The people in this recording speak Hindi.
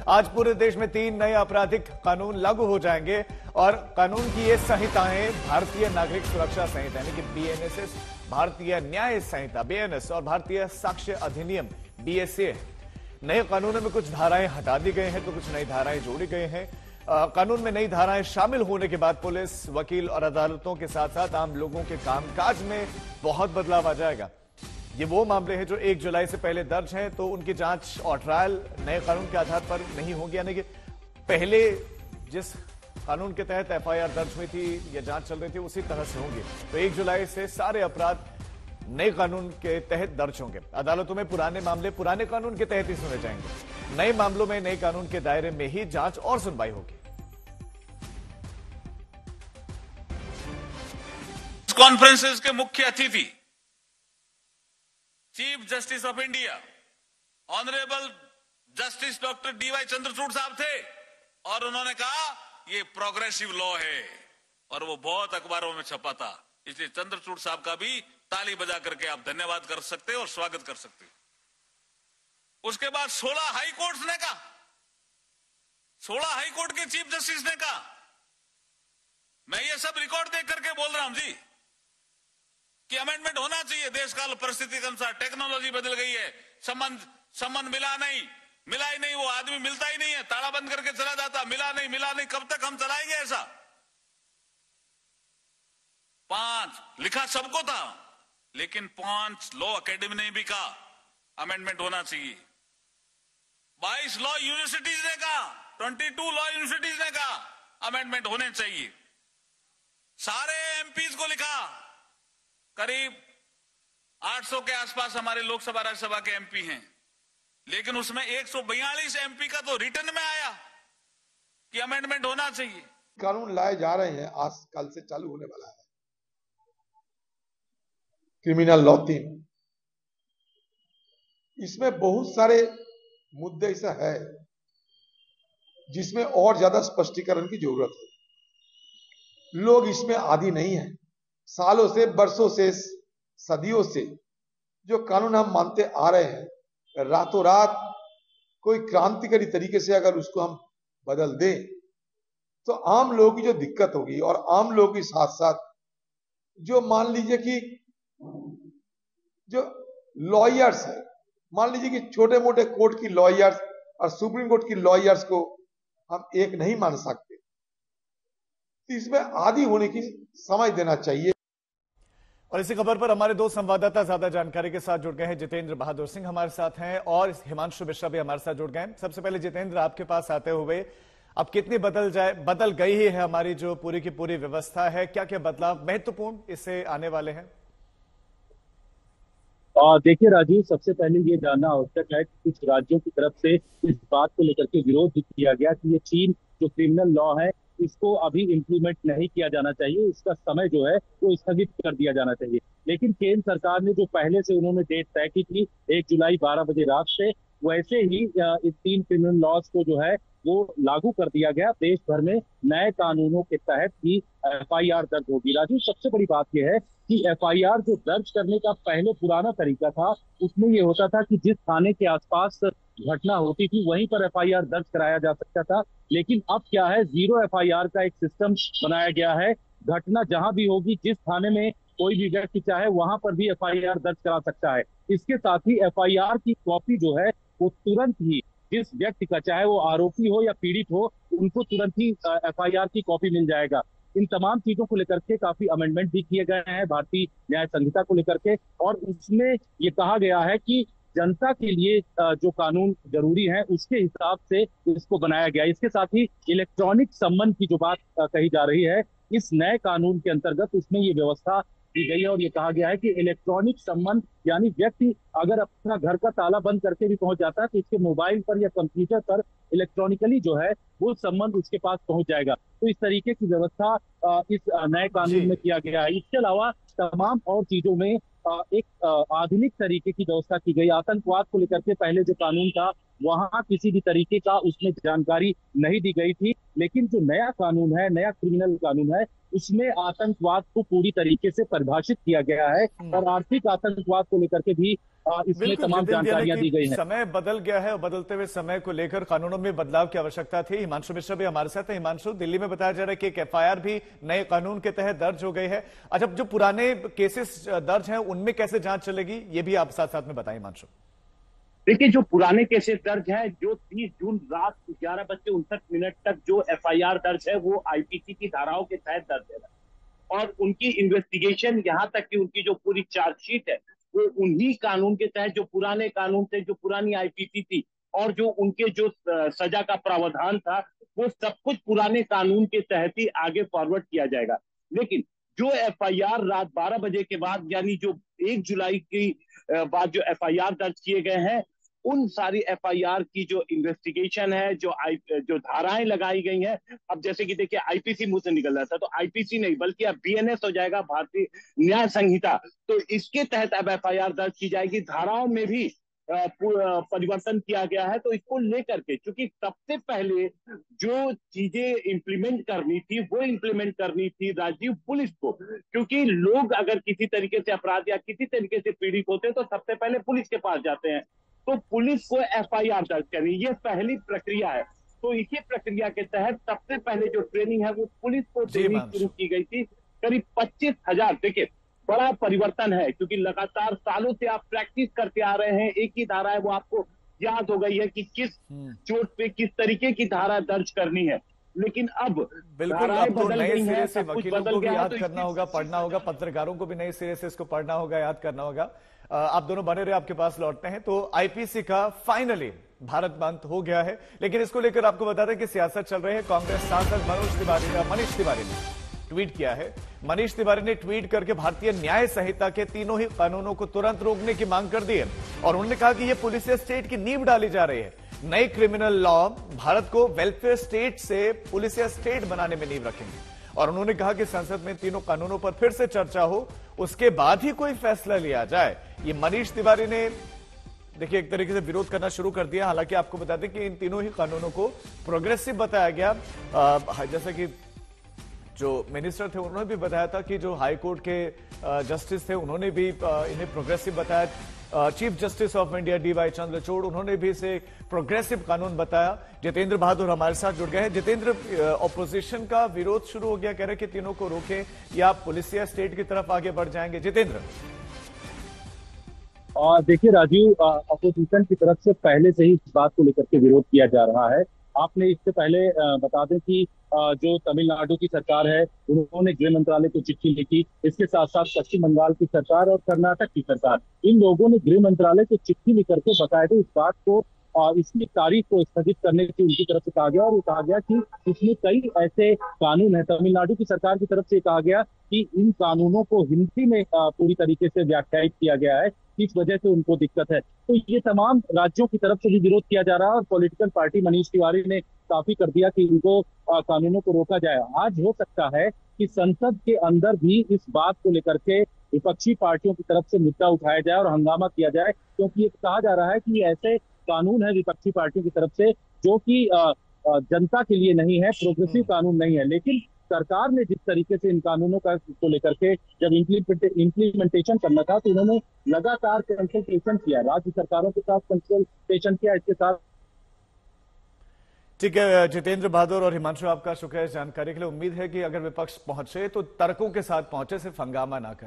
आज पूरे देश में 3 नए आपराधिक कानून लागू हो जाएंगे और कानून की ये संहिताएं भारतीय नागरिक सुरक्षा संहिता यानी कि बीएनएस, भारतीय न्याय संहिता बीएनएस और भारतीय साक्ष्य अधिनियम बीएसए। नए कानूनों में कुछ धाराएं हटा दी गई हैं तो कुछ नई धाराएं जोड़ी गई हैं। कानून में नई धाराएं शामिल होने के बाद पुलिस, वकील और अदालतों के साथ साथ आम लोगों के कामकाज में बहुत बदलाव आ जाएगा। ये वो मामले हैं जो 1 जुलाई से पहले दर्ज हैं तो उनकी जांच और ट्रायल नए कानून के आधार पर नहीं होगी, यानी कि पहले जिस कानून के तहत एफआईआर दर्ज हुई थी या जांच चल रही थी उसी तरह से होंगी। तो 1 जुलाई से सारे अपराध नए कानून के तहत दर्ज होंगे। अदालतों में पुराने मामले पुराने कानून के तहत ही सुने जाएंगे। नए मामलों में नए कानून के दायरे में ही जांच और सुनवाई होगी। कॉन्फ्रेंसेस के मुख्य अतिथि chief justice of India honourable justice doctor DY Chandrachud साहब थे और उन्होंने कहा ये प्रोग्रेसिव लॉ है और वो बहुत अखबारों में छपा था। इसलिए चंद्रचूड़ साहब का भी ताली बजा करके आप धन्यवाद कर सकते हो और स्वागत कर सकते हो। उसके बाद 16 हाई कोर्ट्स ने कहा, 16 हाई कोर्ट के चीफ जस्टिस ने कहा, मैं ये सब रिकॉर्ड देख करके बोल रहा हूं जी कि अमेंडमेंट होना चाहिए। देश काल परिस्थिति के अनुसार टेक्नोलॉजी बदल गई है, संबंध मिला ही नहीं, वो आदमी मिलता ही नहीं है, ताला बंद करके चला जाता, मिला नहीं, कब तक हम चलाएंगे ऐसा? 5 लिखा सबको था, लेकिन 5 लॉ अकेडमी ने भी कहा अमेंडमेंट होना चाहिए। 22 लॉ यूनिवर्सिटीज ने कहा, 22 लॉ यूनिवर्सिटीज ने कहा अमेंडमेंट होने चाहिए। सारे एमपीज को लिखा, करीब 800 के आसपास हमारे लोकसभा राज्यसभा के एमपी हैं, लेकिन उसमें 142 एमपी का तो रिटर्न में आया कि अमेंडमेंट होना चाहिए। कानून लाए जा रहे हैं, आज कल से चालू होने वाला है क्रिमिनल लॉ 3। इसमें बहुत सारे मुद्दे ऐसा है जिसमें और ज्यादा स्पष्टीकरण की जरूरत है। लोग इसमें आदी नहीं है। सालों से, वर्षों से, सदियों से जो कानून हम मानते आ रहे हैं, रातों रात कोई क्रांतिकारी तरीके से अगर उसको हम बदल दें तो आम लोगों की जो दिक्कत होगी और आम लोगों के साथ साथ जो मान लीजिए कि जो लॉयर्स है, मान लीजिए कि छोटे मोटे कोर्ट की लॉयर्स और सुप्रीम कोर्ट की लॉयर्स को हम एक नहीं मान सकते। तो इसमें आदी होने की समय देना चाहिए। और इसी खबर पर हमारे 2 संवाददाता ज्यादा जानकारी के साथ जुड़ गए हैं। जितेंद्र बहादुर सिंह हमारे साथ हैं और हिमांशु मिश्रा भी हमारे साथ जुड़ गए हैं। सबसे पहले जितेंद्र, आपके पास आते हुए अब कितनी बदल गई है हमारी जो पूरी की पूरी व्यवस्था है, क्या क्या बदलाव महत्वपूर्ण इससे आने वाले हैं? देखिए राजीव, सबसे पहले ये जानना आवश्यक है कि कुछ राज्यों की तरफ से इस बात को लेकर के विरोध भी किया गया कि ये 3 जो क्रिमिनल लॉ है इसको अभी इम्प्लीमेंट नहीं किया जाना चाहिए, इसका समय जो है वो स्थगित कर दिया जाना चाहिए। लेकिन केंद्र सरकार ने जो पहले से उन्होंने डेट तय की थी 1 जुलाई 12 बजे रात से, वैसे ही इस 3 क्रिमिनल लॉज को जो है वो लागू कर दिया गया। देश भर में नए कानूनों के तहत ही एफआईआर दर्ज होगी। राजीव, सबसे बड़ी बात यह है कि एफआईआर जो दर्ज करने का पहले पुराना तरीका था उसमें ये होता था कि जिस थाने के आसपास घटना होती थी वहीं पर एफआईआर दर्ज कराया जा सकता था। लेकिन अब क्या है, 0 एफआईआर का एक सिस्टम बनाया गया है। घटना जहां भी होगी, जिस थाने में कोई भी व्यक्ति चाहे वहां पर भी एफआईआर दर्ज करा सकता है। इसके साथ ही एफआईआर की कॉपी जो है वो तुरंत ही जिस व्यक्ति का, चाहे वो आरोपी हो या पीड़ित हो, उनको तुरंत ही एफआईआर की कॉपी मिल जाएगा। इन तमाम चीजों को लेकर के काफी अमेंडमेंट भी किए गए हैं भारतीय न्याय संहिता को लेकर के, और उसमें ये कहा गया है कि जनता के लिए जो कानून जरूरी है उसके हिसाब से इसको बनाया गया। इसके साथ ही इलेक्ट्रॉनिक सम्मन की जो बात कही जा रही है, इस नए कानून के अंतर्गत उसमें ये व्यवस्था दी गई है और ये कहा गया है कि इलेक्ट्रॉनिक सम्मन यानी व्यक्ति अगर अपना घर का ताला बंद करके भी पहुंच जाता है तो इसके मोबाइल पर या कंप्यूटर पर इलेक्ट्रॉनिकली जो है वो सम्मन उसके पास पहुंच जाएगा। तो इस तरीके की व्यवस्था इस नए कानून में किया गया है। इसके अलावा तमाम और चीजों में एक आधुनिक तरीके की व्यवस्था की गई। आतंकवाद को लेकर के पहले जो कानून था वहां किसी भी तरीके का उसमें जानकारी नहीं दी गई थी, लेकिन जो नया कानून है, नया क्रिमिनल कानून है, उसमें आतंकवाद को पूरी तरीके से परिभाषित किया गया है और आर्थिक आतंकवाद को लेकर के भी इसमें बिल्कुल तमाम जितेंद्र, जानकारियां दी गई हैं। समय बदल गया है और बदलते हुए समय को लेकर कानूनों में बदलाव की आवश्यकता थी। हिमांशु मिश्रा भी हमारे साथ है। हिमांशु, दिल्ली में बताया जा रहा है कि एक एफआईआर भी नए कानून के तहत दर्ज हो गई है। अच्छा, जो पुराने केसेस दर्ज हैं उनमें कैसे जांच चलेगी, ये भी आप साथ साथ में बताएं हिमांशु। देखिए, जो पुराने केसेस दर्ज हैं, जो 30 जून रात 11:59 तक जो एफआईआर दर्ज है, वो आईपीसी की धाराओं के तहत दर्ज है और उनकी इन्वेस्टिगेशन, यहाँ तक कि उनकी जो पूरी चार्जशीट है, वो उन्हीं कानून के तहत, जो पुराने कानून थे, जो पुरानी आईपीसी थी और जो उनके जो सजा का प्रावधान था, वो सब कुछ पुराने कानून के तहत ही आगे फॉरवर्ड किया जाएगा। लेकिन जो एफआईआर रात 12 बजे के बाद, यानी जो 1 जुलाई की बाद जो एफआईआर दर्ज किए गए हैं, उन सारी एफआईआर की जो इन्वेस्टिगेशन है, जो धाराएं लगाई गई हैं, अब जैसे कि देखिए आईपीसी मुंह से निकल रहा था, तो आईपीसी नहीं बल्कि अब बीएनएस हो जाएगा, भारतीय न्याय संहिता। तो इसके तहत अब एफआईआर दर्ज की जाएगी। धाराओं में भी परिवर्तन किया गया है। तो इसको लेकर के, क्योंकि सबसे पहले जो चीजें इंप्लीमेंट करनी थी, वो इंप्लीमेंट करनी थी राजीव पुलिस को, क्योंकि लोग अगर किसी तरीके से अपराध या किसी तरीके से पीड़ित होते हैं तो सबसे पहले पुलिस के पास जाते हैं। तो पुलिस को एफआईआर दर्ज करनी, ये पहली प्रक्रिया है। तो इसी प्रक्रिया के तहत सबसे पहले जो ट्रेनिंग है वो पुलिस को देनी शुरू की गई थी। करीब 25,000, देखिए बड़ा परिवर्तन है, क्योंकि लगातार सालों से आप प्रैक्टिस करते आ रहे हैं, एक ही धारा है, वो आपको याद हो गई है कि किस चोट पे किस तरीके की धारा दर्ज करनी है। लेकिन अब बिल्कुल, अब तो नए सिरे से सब कुछ वकीलों बदल को भी गया है। याद तो करना होगा, पढ़ना होगा, पत्रकारों को भी नए सिरे से इसको पढ़ना होगा, याद करना होगा। आप दोनों बने रहे, आपके पास लौटते हैं। तो आईपीसी का फाइनली भारत बंद हो गया है, लेकिन इसको लेकर आपको बता दें कि सियासत चल रही है। कांग्रेस सांसद मनीष तिवारी ने ट्वीट किया है। मनीष तिवारी ने ट्वीट करके भारतीय न्याय संहिता के तीनों ही कानूनों को तुरंत रोकने की मांग कर दी है और उन्होंने कहा कि यह पुलिस स्टेट की नींव डाली जा रही है। नई क्रिमिनल लॉ भारत को वेलफेयर स्टेट से पुलिस स्टेट बनाने में नींव रखेंगे और उन्होंने कहा कि संसद में तीनों कानूनों पर फिर से चर्चा हो, उसके बाद ही कोई फैसला लिया जाए। ये मनीष तिवारी ने देखिए एक तरीके से विरोध करना शुरू कर दिया। हालांकि आपको बता दें कि इन तीनों ही कानूनों को प्रोग्रेसिव बताया गया। जैसे कि जो मिनिस्टर थे उन्होंने भी बताया था कि जो हाई कोर्ट के जस्टिस थे उन्होंने भी इन्हें प्रोग्रेसिव बताया। Chief justice of India DY Chandrachud, उन्होंने भी इसे प्रोग्रेसिव कानून बताया। जितेंद्र बहादुर हमारे साथ जुड़ गए हैं। जितेंद्र, ऑपोजिशन का विरोध शुरू हो गया, कह रहे कि तीनों को रोकें या पुलिसिया स्टेट की तरफ आगे बढ़ जाएंगे। जितेंद्र, देखिए राजीव, अपोजिशन की तरफ से पहले से ही इस बात को लेकर के विरोध किया जा रहा है। आपने इससे पहले बता दें कि जो तमिलनाडु की सरकार है उन्होंने गृह मंत्रालय को चिट्ठी लिखी। इसके साथ साथ पश्चिम बंगाल की सरकार और कर्नाटक की सरकार, इन लोगों ने गृह मंत्रालय को चिट्ठी लिख करके बकायदे इस बात को, इसकी तारीख को स्थगित करने की उनकी तरफ से कहा गया और कहा गया कि इसमें कई ऐसे कानून हैं। तमिलनाडु की सरकार की तरफ से कहा गया कि इन कानूनों को हिंदी में पूरी तरीके से व्याख्यायित किया गया है, इस वजह से उनको दिक्कत है। तो ये तमाम राज्यों की तरफ से भी विरोध किया जा रहा है और पॉलिटिकल पार्टी मनीष तिवारी ने काफी कर दिया कि इनको कानूनों को रोका जाए। आज हो सकता है कि संसद के अंदर भी इस बात को लेकर के विपक्षी पार्टियों की तरफ से मुद्दा उठाया जाए और हंगामा किया जाए, क्योंकि ये कहा जा रहा है कि ऐसे कानून है विपक्षी पार्टियों की तरफ से जो कि जनता के लिए नहीं है, प्रोग्रेसिव कानून नहीं है। लेकिन सरकार ने जिस तरीके से इन कानूनों का को लेकर के जब इम्प्लीमेंटेशन करना था तो उन्होंने लगातार कंसल्टेशन किया, राज्य सरकारों के साथ कंसल्टेशन किया। इसके साथ ठीक है जितेंद्र बहादुर और हिमांशु, आपका शुक्रिया इस जानकारी के लिए। उम्मीद है कि अगर विपक्ष पहुंचे तो तर्कों के साथ पहुंचे, सिर्फ हंगामा ना करे।